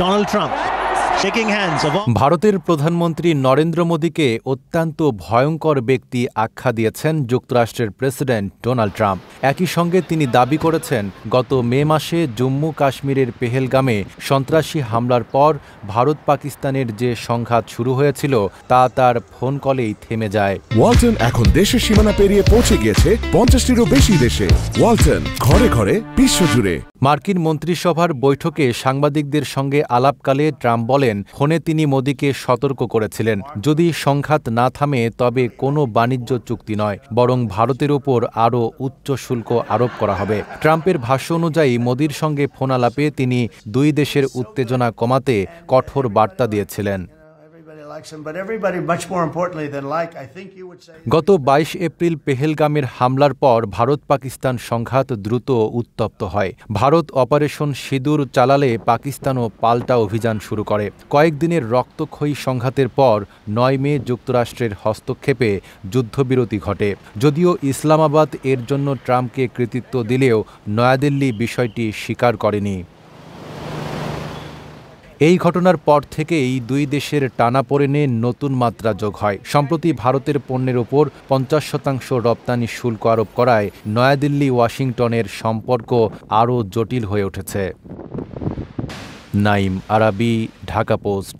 Donald Trump shaking hands of ভারতের প্রধানমন্ত্রী নরেন্দ্র মোদীকে অত্যন্ত ভয়ঙ্কর ব্যক্তি আখ্যা দিয়েছেন যুক্তরাষ্ট্রের প্রেসিডেন্ট ডোনাল্ড ট্রাম্প। একই সঙ্গে তিনি দাবি করেছেন, গত মে মাসে জম্মু কাশ্মীরের পেহেলগামে সন্ত্রাসী হামলার পর ভারত পাকিস্তানের যে সংঘাত শুরু হয়েছিল তা তার ফোন কলেই থেমে যায়। ওয়ালটন এখন দেশের সীমানা পেরিয়ে পৌঁছে গিয়েছে 50টিরও বেশি দেশে। ওয়ালটন, ঘরে ঘরে বিশ্বজুড়ে। মার্কিন মন্ত্রিসভার বৈঠকে সাংবাদিকদের সঙ্গে আলাপকালে ট্রাম্প বলেন, ফোনে তিনি মোদীকে সতর্ক করেছিলেন, যদি সংঘাত না থামে তবে কোনো বাণিজ্য চুক্তি নয়, বরং ভারতের উপর আরও উচ্চ শুল্ক আরোপ করা হবে। ট্রাম্পের ভাষ্য অনুযায়ী মোদীর সঙ্গে ফোনালাপে তিনি দুই দেশের উত্তেজনা কমাতে কঠোর বার্তা দিয়েছিলেন। গত 22 এপ্রিল পেহেলগামের হামলার পর ভারত পাকিস্তান সংঘাত দ্রুত উত্তপ্ত হয়। ভারত অপারেশন সিঁদুর চালালে পাকিস্তানও পাল্টা অভিযান শুরু করে। কয়েকদিনের রক্তক্ষয়ী সংঘাতের পর 9 মে যুক্তরাষ্ট্রের হস্তক্ষেপে যুদ্ধবিরতি ঘটে। যদিও ইসলামাবাদ এর জন্য ট্রাম্পকে কৃতিত্ব দিলেও নয়াদিল্লি বিষয়টি স্বীকার করেনি। এই ঘটনার পর থেকেই দুই দেশের টানাপোড়েনে নতুন মাত্রা যোগ হয়। সম্প্রতি ভারতের পণ্যের ওপর 50% রপ্তানি শুল্ক আরোপ করায় নয়াদিল্লি ওয়াশিংটনের সম্পর্ক আরও জটিল হয়ে উঠেছে। নাইম আরাবি, ঢাকা পোস্ট।